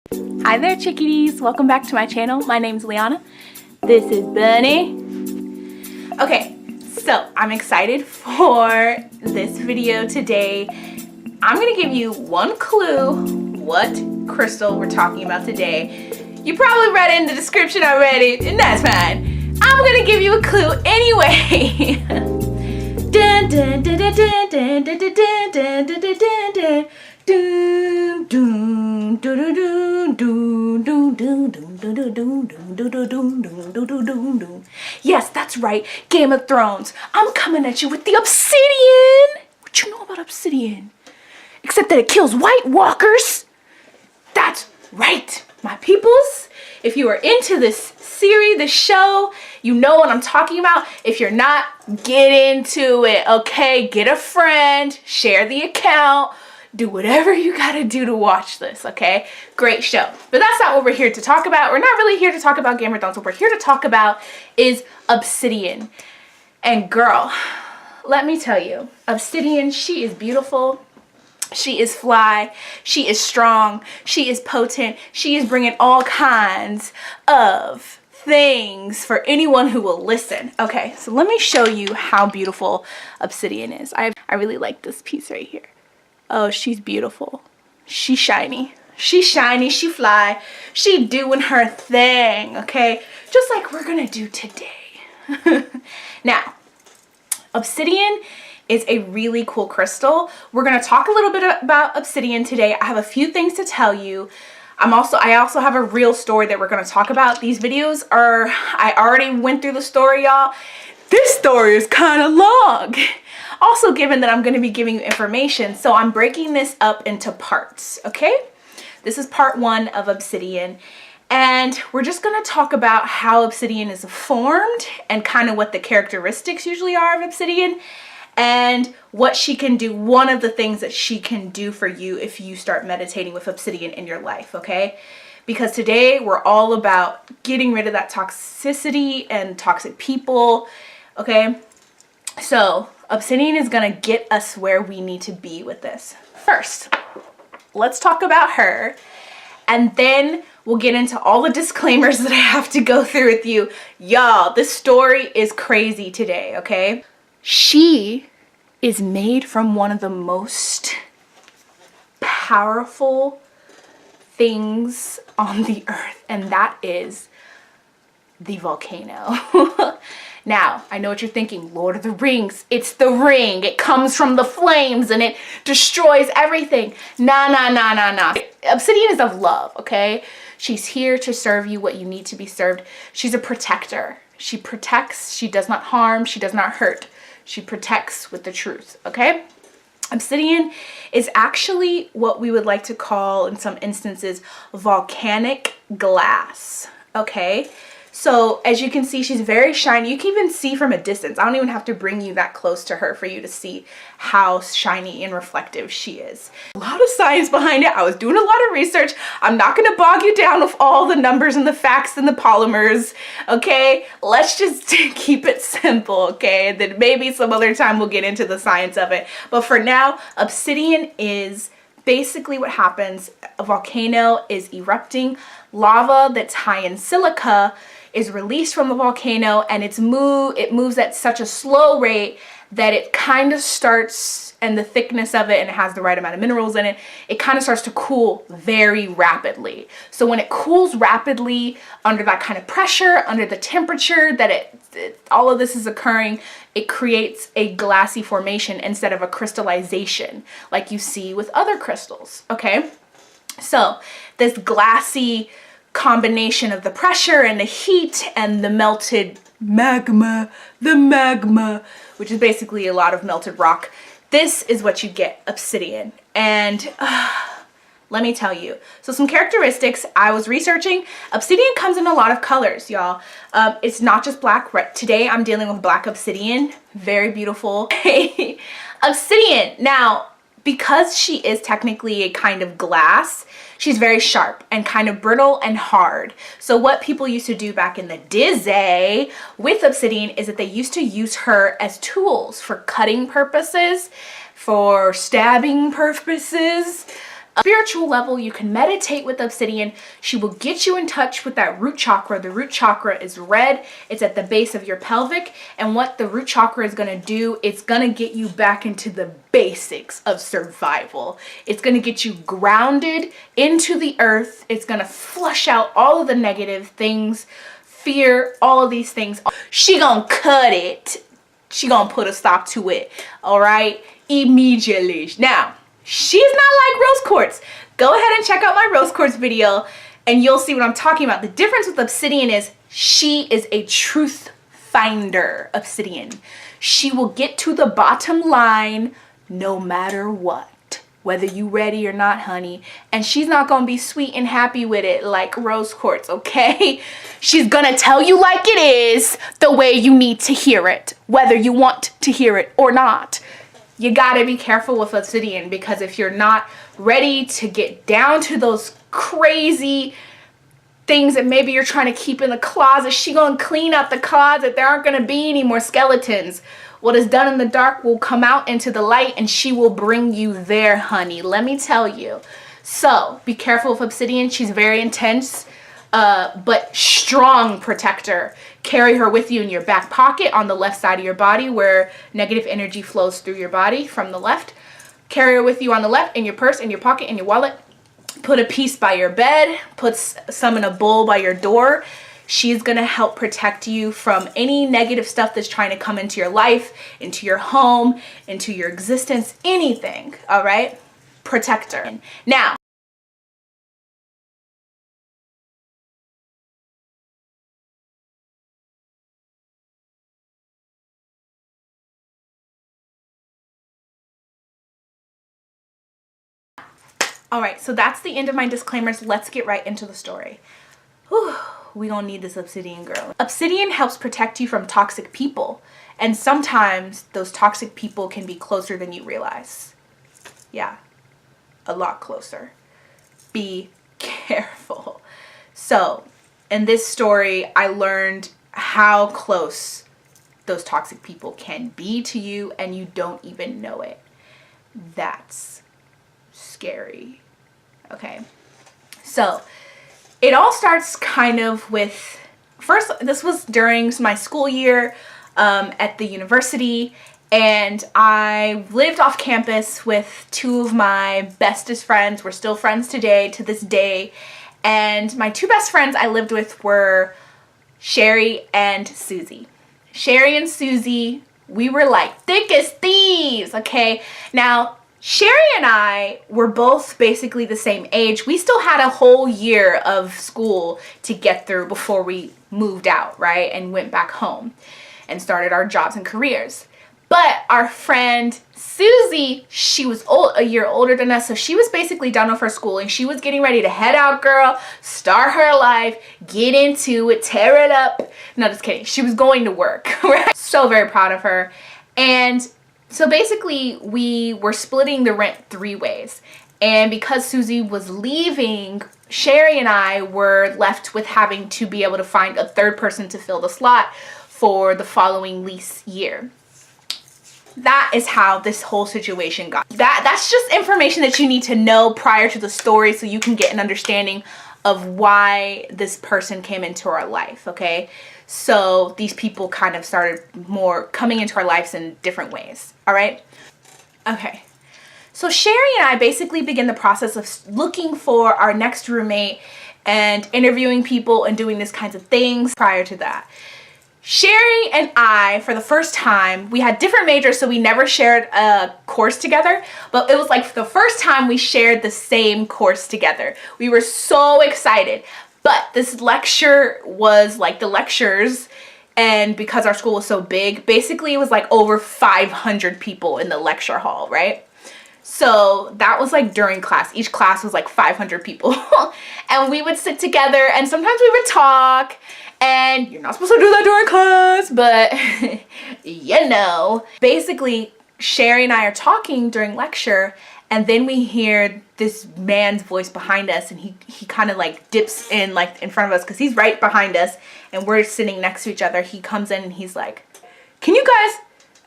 Hi there, chickadees. Welcome back to my channel. My name's Leana. This is Bunny. Okay, so I'm excited for this video today. I'm gonna give you one clue what crystal we're talking about today. You probably read it in the description already, and that's fine. I'm gonna give you a clue anyway. Dun, dun, dun, dun, dun, dun, dun, dun, dun, dun, dun, dun, dun. Doom, doom, doom, doom, doom, doom, doom, doom, doom, doom, doom, doom, doom, doom, doom, doom. Yes, that's right, Game of Thrones. I'm coming at you with the Obsidian. What you know about Obsidian? Except that it kills White Walkers. That's right, my peoples. If you are into this series, this show, you know what I'm talking about. If you're not, get into it, okay? Get a friend, share the account. Do whatever you gotta do to watch this, okay? Great show. But that's not what we're here to talk about. We're not really here to talk about Game of Thrones. What we're here to talk about is Obsidian. And girl, let me tell you, Obsidian, she is beautiful. She is fly. She is strong. She is potent. She is bringing all kinds of things for anyone who will listen. Okay, so let me show you how beautiful Obsidian is. I really like this piece right here. Oh, she's beautiful. She's shiny. She's shiny. She fly. She doing her thing, okay? Just like we're gonna do today. Now, Obsidian is a really cool crystal. We're gonna talk a little bit about Obsidian today. I have a few things to tell you. I also have a real story that we're gonna talk about. These videos are, I already went through the story, y'all. This story is kind of long. Also, given that I'm going to be giving you information, so I'm breaking this up into parts, okay? This is part one of Obsidian, and we're just going to talk about how Obsidian is formed and kind of what the characteristics usually are of Obsidian and what she can do, one of the things that she can do for you if you start meditating with Obsidian in your life, okay? Because today we're all about getting rid of that toxicity and toxic people, okay? So Obsidian is gonna get us where we need to be with this. First, let's talk about her, and then we'll get into all the disclaimers that I have to go through with you. Y'all, this story is crazy today, okay? She is made from one of the most powerful things on the earth, and that is the volcano. Now, I know what you're thinking, Lord of the Rings, it's the ring. It comes from the flames and it destroys everything. Nah. Obsidian is of love, okay? She's here to serve you what you need to be served. She's a protector. She protects, she does not harm, she does not hurt. She protects with the truth, okay? Obsidian is actually what we would like to call, in some instances, volcanic glass, okay? So as you can see, she's very shiny. You can even see from a distance. I don't even have to bring you that close to her for you to see how shiny and reflective she is. A lot of science behind it. I was doing a lot of research. I'm not going to bog you down with all the numbers and the facts and the polymers, okay? Let's just keep it simple, okay? And then maybe some other time we'll get into the science of it. But for now, Obsidian is basically what happens. A volcano is erupting. Lava that's high in silica is released from the volcano, and it moves at such a slow rate that it kind of starts, and the thickness of it, and it has the right amount of minerals in it, it kind of starts to cool very rapidly. So when it cools rapidly under that kind of pressure, under the temperature that all of this is occurring, it creates a glassy formation instead of a crystallization like you see with other crystals, okay? So this glassy combination of the pressure and the heat and the melted magma, which is basically a lot of melted rock, this is what you get, Obsidian. And let me tell you, so some characteristics I was researching. Obsidian comes in a lot of colors, y'all. It's not just black. Today I'm dealing with black obsidian, very beautiful. Obsidian, now, because she is technically a kind of glass, she's very sharp and kind of brittle and hard. So what people used to do back in the day with Obsidian is that they used to use her as tools for cutting purposes, for stabbing purposes, A spiritual level, you can meditate with Obsidian. She will get you in touch with that root chakra. The root chakra is red. It's at the base of your pelvic. And what the root chakra is going to do, it's going to get you back into the basics of survival. It's going to get you grounded into the earth. It's going to flush out all of the negative things, fear, all of these things. She gonna cut it. She gonna put a stop to it. All right, immediately. Now, she's not like rose quartz. Go ahead and check out my rose quartz video and you'll see what I'm talking about. The difference with Obsidian is she is a truth finder. Obsidian. She will get to the bottom line no matter what. Whether you ready or not, honey. And she's not gonna be sweet and happy with it like rose quartz, okay? She's gonna tell you like it is, the way you need to hear it, whether you want to hear it or not. You gotta be careful with Obsidian, because if you're not ready to get down to those crazy things that maybe you're trying to keep in the closet, she gonna clean up the closet. There aren't gonna be any more skeletons. What is done in the dark will come out into the light, and she will bring you there, honey. Let me tell you. So be careful with Obsidian. She's very intense, but strong protector. Carry her with you in your back pocket on the left side of your body where negative energy flows through your body from the left. Carry her with you on the left, in your purse, in your pocket, in your wallet. Put a piece by your bed. Put some in a bowl by your door. She's going to help protect you from any negative stuff that's trying to come into your life, into your home, into your existence, anything, all right? Protect her. Now, all right, so that's the end of my disclaimers. Let's get right into the story. Whew. We don't need this Obsidian girl. Obsidian helps protect you from toxic people. And sometimes those toxic people can be closer than you realize. Yeah, a lot closer. Be careful. So, in this story, I learned how close those toxic people can be to you and you don't even know it. That's scary. Okay, so it all starts kind of with, first, this was during my school year at the university, and I lived off campus with two of my bestest friends. We're still friends today, to this day, and my two best friends I lived with were Sherry and Susie. Sherry and Susie, we were like thick as thieves, okay? Now, Sherry and I were both basically the same age. We still had a whole year of school to get through before we moved out, right? And went back home and started our jobs and careers. But our friend Susie, she was a year older than us, so she was basically done with her schooling. She was getting ready to head out, girl, start her life, get into it, tear it up. No, just kidding. She was going to work. We're so very proud of her. And so basically, we were splitting the rent 3 ways. And because Susie was leaving, Sherry and I were left with having to be able to find a third person to fill the slot for the following lease year. That is how this whole situation got. That's just information that you need to know prior to the story so you can get an understanding of why this person came into our life, okay? So these people kind of started more coming into our lives in different ways, all right? Okay, so Sherry and I basically began the process of looking for our next roommate and interviewing people and doing these kinds of things prior to that. Sherry and I, for the first time, we had different majors, so we never shared a course together, but it was like the first time we shared the same course together. We were so excited. But this lecture was like the lectures, and because our school was so big, basically it was like over 500 people in the lecture hall, right? So that was like during class. Each class was like 500 people. And we would sit together and sometimes we would talk, and you're not supposed to do that during class, but you know. Basically, Sherry and I are talking during lecture, and then we hear this man's voice behind us, and he kind of like dips in like in front of us because he's right behind us and we're sitting next to each other. He comes in and he's like, "Can you guys?"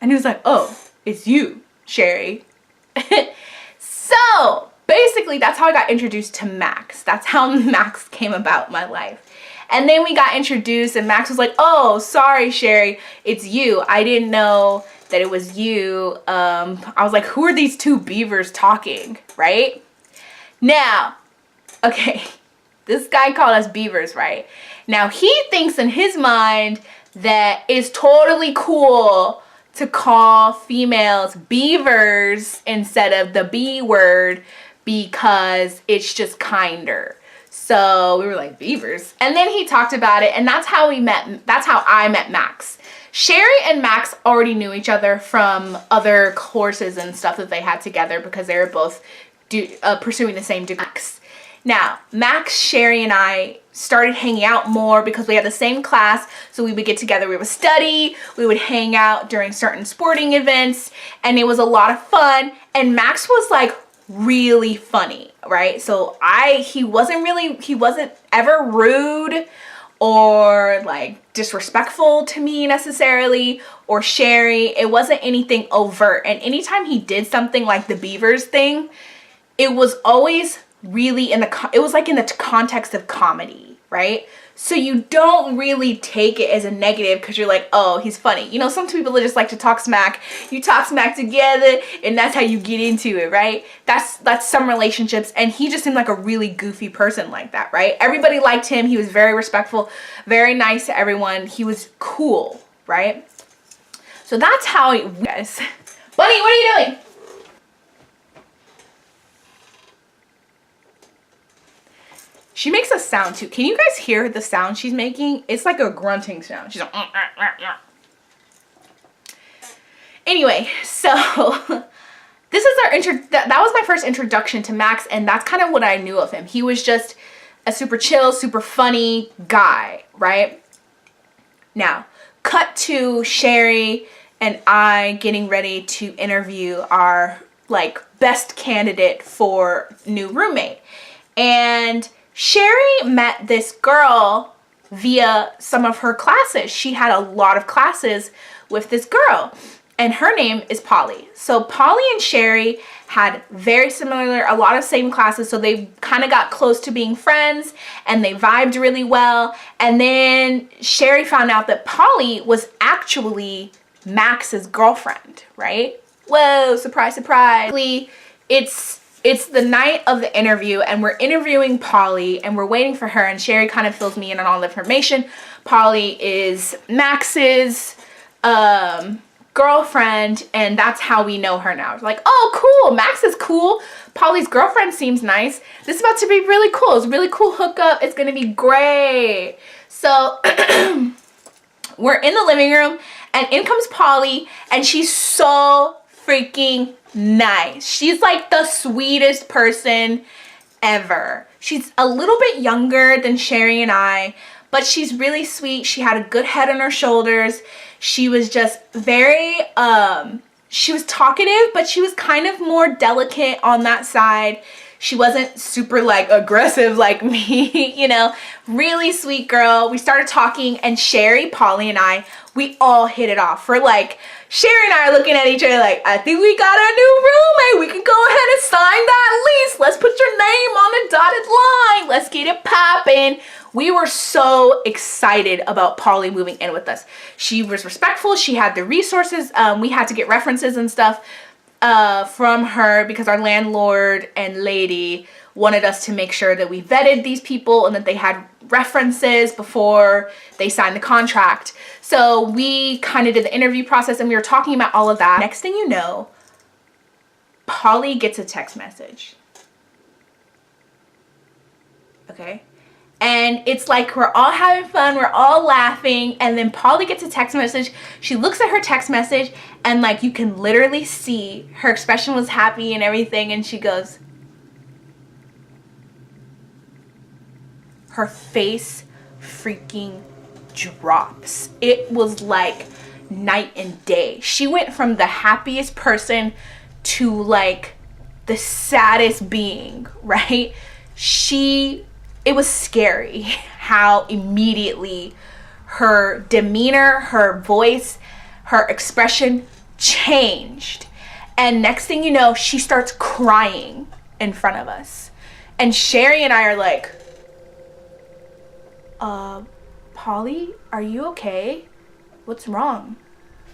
And he was like, "Oh, it's you, Sherry." So basically that's how I got introduced to Max. That's how Max came about in my life. And then we got introduced and Max was like, oh, sorry, Sherry, it's you. I didn't know that it was you. I was like, who are these two beavers talking, right? Now, okay, this guy called us beavers, right? Now he thinks in his mind that it's totally cool to call females beavers instead of the B word because it's just kinder. So we were like, beavers? And then he talked about it, and that's how we met. That's how I met Max. Sherry and Max already knew each other from other courses and stuff that they had together because they were both pursuing the same degrees. Now, Max, Sherry, and I started hanging out more because we had the same class, so we would get together, we would study, we would hang out during certain sporting events, and it was a lot of fun. And Max was like really funny, right? So he wasn't ever rude or like disrespectful to me necessarily, or Sherry. It wasn't anything overt. And anytime he did something like the beavers thing, it was always really it was like in the context of comedy, right? So you don't really take it as a negative because you're like, oh, he's funny. You know, some people just like to talk smack. You talk smack together and that's how you get into it, right? That's some relationships, and he just seemed like a really goofy person like that, right? Everybody liked him. He was very respectful, very nice to everyone. He was cool, right? So that's how guys. Bunny, what are you doing? She makes a sound too. Can you guys hear the sound she's making? It's like a grunting sound. She's like, Anyway, so this is our that was my first introduction to Max, and that's kind of what I knew of him. He was just a super chill, super funny guy, right? Now, cut to Sherry and I getting ready to interview our like best candidate for new roommate. And Sherry met this girl via some of her classes. She had a lot of classes with this girl, and her name is Polly. So Polly and Sherry had a lot of same classes, so they kind of got close to being friends, and they vibed really well. And then Sherry found out that Polly was actually Max's girlfriend, right? Whoa, surprise, surprise. It's the night of the interview, and we're interviewing Polly, and we're waiting for her, and Sherry kind of fills me in on all the information. Polly is Max's girlfriend, and that's how we know her now. It's like, oh, cool, Max is cool. Polly's girlfriend seems nice. This is about to be really cool. It's a really cool hookup. It's gonna be great. So we're in the living room, and in comes Polly, and she's so freaking nice. She's like the sweetest person ever. She's a little bit younger than Sherry and I, but she's really sweet. She had a good head on her shoulders. She was just very, she was talkative, but she was kind of more delicate on that side. She wasn't super like aggressive like me, you know, really sweet girl. We started talking, and Sherry, Polly, and I, we all hit it off. For like, Sherry and I are looking at each other like, I think we got our new roommate. We can go ahead and sign that lease. Let's put your name on the dotted line. Let's get it popping. We were so excited about Polly moving in with us. She was respectful. She had the resources. We had to get references and stuff from her because our landlord and lady wanted us to make sure that we vetted these people and that they had references before they signed the contract. So we kind of did the interview process, and we were talking about all of that. Next thing you know, Polly gets a text message. Okay? And it's like we're all having fun, we're all laughing, and then Polly gets a text message. She looks at her text message, and like you can literally see her expression was happy and everything, and she goes, her face freaking drops. It was like night and day. She went from the happiest person to like the saddest being, right? It was scary how immediately her demeanor, her voice, her expression changed. And next thing you know, she starts crying. in front of us. And Sherry and I are like, Polly, are you okay? What's wrong?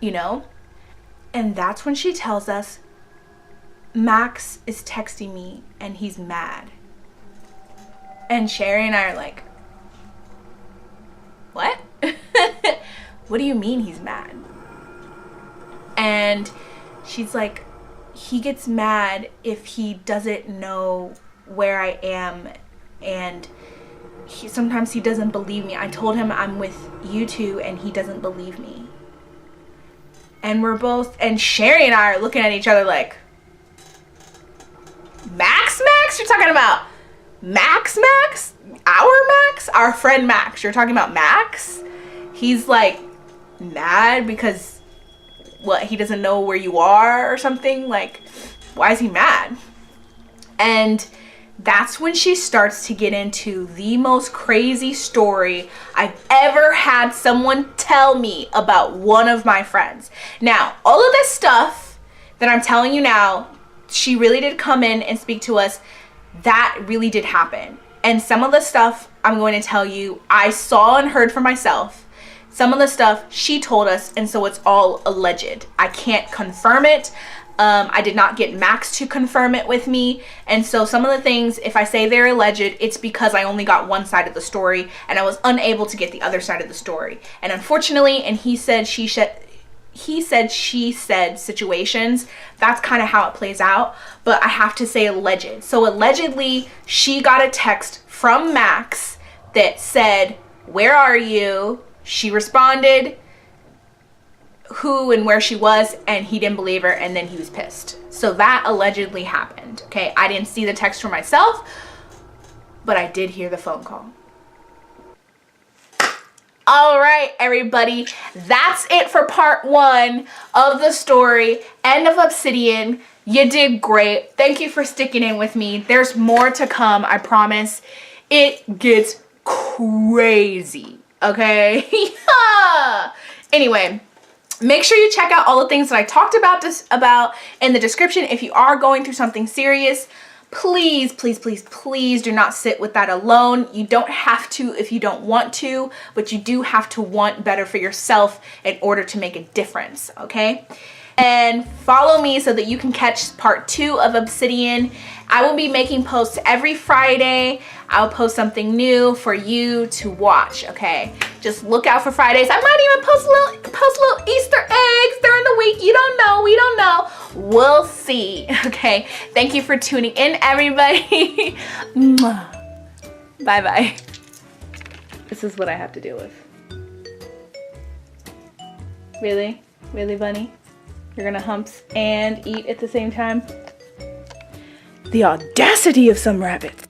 You know? And that's when she tells us, Max is texting me and he's mad. And Sherry and I are like, what? What do you mean he's mad? And she's like, he gets mad if he doesn't know where I am, and sometimes he doesn't believe me. I told him I'm with you two and he doesn't believe me. And and Sherry and I are looking at each other like, Max? You're talking about Max? Our Max? Our friend Max. You're talking about Max? He's like mad because what, he doesn't know where you are or something? Like, why is he mad? And that's when she starts to get into the most crazy story I've ever had someone tell me about one of my friends. Now, all of this stuff that I'm telling you now, she really did come in and speak to us. That really did happen. And some of the stuff I'm going to tell you, I saw and heard for myself. Some of the stuff she told us, and so it's all alleged. I can't confirm it. I did not get Max to confirm it with me. And so some of the things, if I say they're alleged, it's because I only got one side of the story and I was unable to get the other side of the story. And unfortunately, and he said, she said situations, that's kind of how it plays out. But I have to say alleged. So allegedly, she got a text from Max that said, where are you? She responded who and where she was, and he didn't believe her, and then he was pissed. So that allegedly happened. Okay, I didn't see the text for myself, but I did hear the phone call. All right, everybody, that's it for part 1 of the story, end of Obsidian. You did great. Thank you for sticking in with me. There's more to come, I promise. It gets crazy, okay? Anyway, make sure you check out all the things that I talked about in the description. If you are going through something serious, please, please, please, please do not sit with that alone. You don't have to if you don't want to, but you do have to want better for yourself in order to make a difference, okay? And follow me so that you can catch part 2 of Obsidian. I will be making posts every Friday. I'll post something new for you to watch, okay? Just look out for Fridays. I might even post little Easter eggs during the week. You don't know, we don't know. We'll see, okay? Thank you for tuning in, everybody. Bye-bye. This is what I have to deal with. Really? Really, bunny? You're gonna humps and eat at the same time? The audacity of some rabbits.